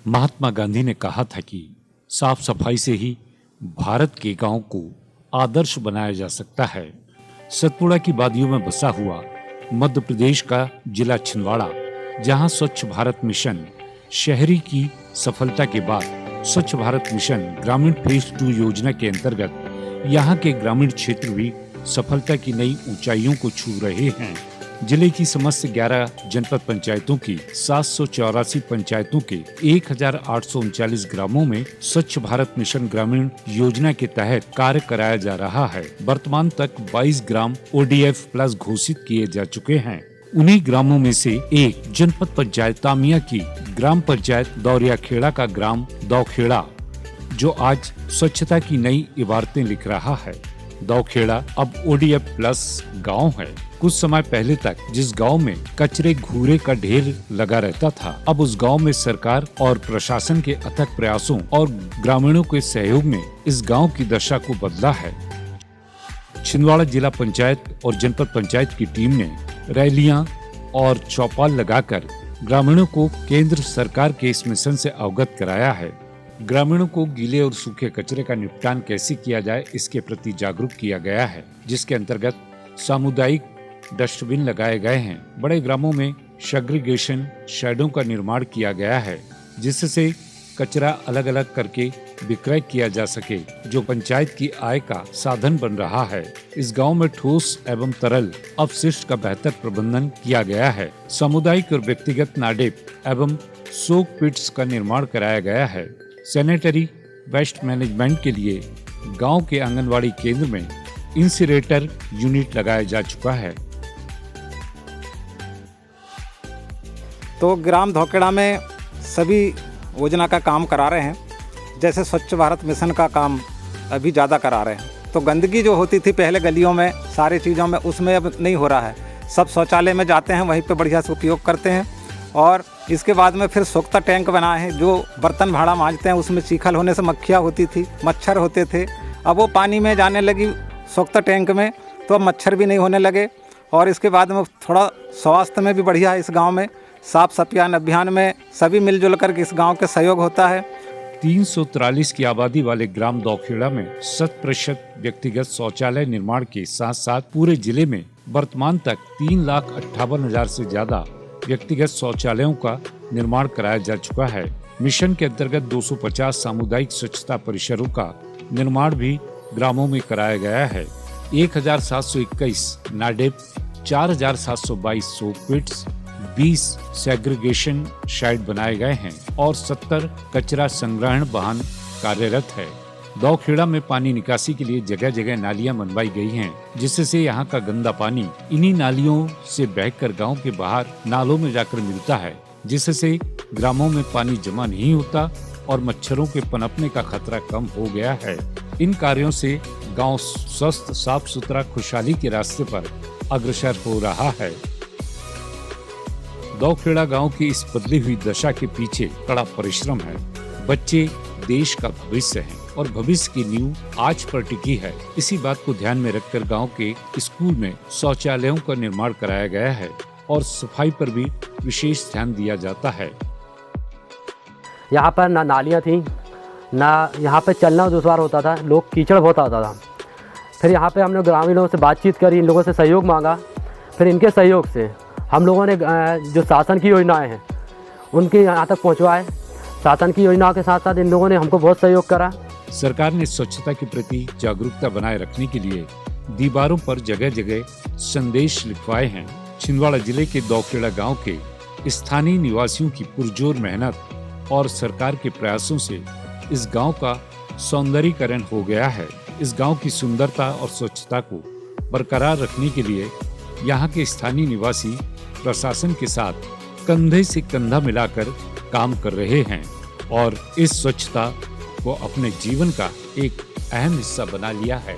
महात्मा गांधी ने कहा था कि साफ सफाई से ही भारत के गांव को आदर्श बनाया जा सकता है। सतपुड़ा की वादियों में बसा हुआ मध्य प्रदेश का जिला छिंदवाड़ा, जहां स्वच्छ भारत मिशन शहरी की सफलता के बाद स्वच्छ भारत मिशन ग्रामीण फेज 2 योजना के अंतर्गत यहां के ग्रामीण क्षेत्र भी सफलता की नई ऊंचाइयों को छू रहे हैं। जिले की समस्त 11 जनपद पंचायतों की 784 पंचायतों के 1839 ग्रामों में स्वच्छ भारत मिशन ग्रामीण योजना के तहत कार्य कराया जा रहा है। वर्तमान तक 22 ग्राम ODF प्लस घोषित किए जा चुके हैं। उन्हीं ग्रामों में से एक जनपद पंचायत तामिया की ग्राम पंचायत दौरिया खेड़ा का ग्राम दौखेड़ा, जो आज स्वच्छता की नई इबारतें लिख रहा है। दौखेड़ा अब ODF प्लस गांव है। कुछ समय पहले तक जिस गांव में कचरे घूरे का ढेर लगा रहता था, अब उस गांव में सरकार और प्रशासन के अथक प्रयासों और ग्रामीणों के सहयोग ने इस गांव की दशा को बदला है। छिंदवाड़ा जिला पंचायत और जनपद पंचायत की टीम ने रैलियां और चौपाल लगाकर ग्रामीणों को केंद्र सरकार के इस मिशन से अवगत कराया है। ग्रामीणों को गीले और सूखे कचरे का निपटान कैसे किया जाए, इसके प्रति जागरूक किया गया है, जिसके अंतर्गत सामुदायिक डस्टबिन लगाए गए हैं। बड़े ग्रामों में सेग्रीगेशन शेडों का निर्माण किया गया है, जिससे कचरा अलग अलग करके विक्रय किया जा सके, जो पंचायत की आय का साधन बन रहा है। इस गांव में ठोस एवं तरल अपशिष्ट का बेहतर प्रबंधन किया गया है। सामुदायिक और व्यक्तिगत नाडेप एवं सोक पिट्स का निर्माण कराया गया है। सैनिटरी वेस्ट मैनेजमेंट के लिए गांव के आंगनवाड़ी केंद्र में इंसिनरेटर यूनिट लगाया जा चुका है। तो ग्राम धौखेड़ा में सभी योजना का काम करा रहे हैं। जैसे स्वच्छ भारत मिशन का काम अभी ज़्यादा करा रहे हैं। तो गंदगी जो होती थी पहले गलियों में, सारी चीज़ों में, उसमें अब नहीं हो रहा है। सब शौचालय में जाते हैं, वहीं पे बढ़िया से उपयोग करते हैं। और इसके बाद में फिर सोख्ता टैंक बनाए हैं, जो बर्तन भाड़ा मांजते हैं, उसमें चीखल होने से मक्खियाँ होती थी, मच्छर होते थे। अब वो पानी में जाने लगी सोख्ता टैंक में, तो अब मच्छर भी नहीं होने लगे। और इसके बाद में थोड़ा स्वास्थ्य में भी बढ़िया है। इस गांव में साफ सफाई अभियान में सभी मिलजुल कर इस गांव के सहयोग होता है। 343 की आबादी वाले ग्राम दौखेड़ा में 100% व्यक्तिगत शौचालय निर्माण के साथ साथ पूरे जिले में वर्तमान तक 3,58,000 से ज्यादा व्यक्तिगत शौचालयों का निर्माण कराया जा चुका है। मिशन के अंतर्गत 250 सामुदायिक स्वच्छता परिसरों का निर्माण भी ग्रामों में कराया गया है। 1,721 नाडेप, 4,722 सोक पिट्स, 20 सेग्रीगेशन शेड बनाए गए हैं और 70 कचरा संग्रहण वाहन कार्यरत है। दौखेड़ा में पानी निकासी के लिए जगह जगह नालियां बनवाई गई हैं, जिससे यहाँ का गंदा पानी इन्हीं नालियों से बहकर गांव के बाहर नालों में जाकर मिलता है, जिससे ग्रामों में पानी जमा नहीं होता और मच्छरों के पनपने का खतरा कम हो गया है। इन कार्यों से गांव स्वस्थ, साफ सुथरा, खुशहाली के रास्ते पर अग्रसर हो रहा है। दौखेड़ा गांव की इस बदली हुई दशा के पीछे कड़ा परिश्रम है। बच्चे देश का भविष्य हैं और भविष्य की नींव आज पर टिकी है। इसी बात को ध्यान में रखकर गांव के स्कूल में शौचालयों का निर्माण कराया गया है और सफाई पर भी विशेष ध्यान दिया जाता है। यहाँ पर ना नालियाँ थी, ना यहाँ पे चलना दुश्वार होता था, लोग कीचड़ बहुत आता था। फिर यहाँ पे हमने ग्रामीणों से बातचीत करी, इन लोगों से सहयोग मांगा। फिर इनके सहयोग से हम लोगों ने जो शासन की योजनाएं हैं उनके यहाँ तक पहुँचवाए। शासन की योजनाओं के साथ साथ इन लोगों ने हमको बहुत सहयोग करा। सरकार ने स्वच्छता के प्रति जागरूकता बनाए रखने के लिए दीवारों पर जगह जगह संदेश लिखवाए हैं। छिंदवाड़ा जिले के दौखेड़ा गांव के स्थानीय निवासियों की पुरजोर मेहनत और सरकार के प्रयासों से इस गांव का सौंदर्यीकरण हो गया है। इस गांव की सुंदरता और स्वच्छता को बरकरार रखने के लिए यहाँ के स्थानीय निवासी प्रशासन के साथ कंधे से कंधा मिलाकर काम कर रहे हैं और इस स्वच्छता को अपने जीवन का एक अहम हिस्सा बना लिया है।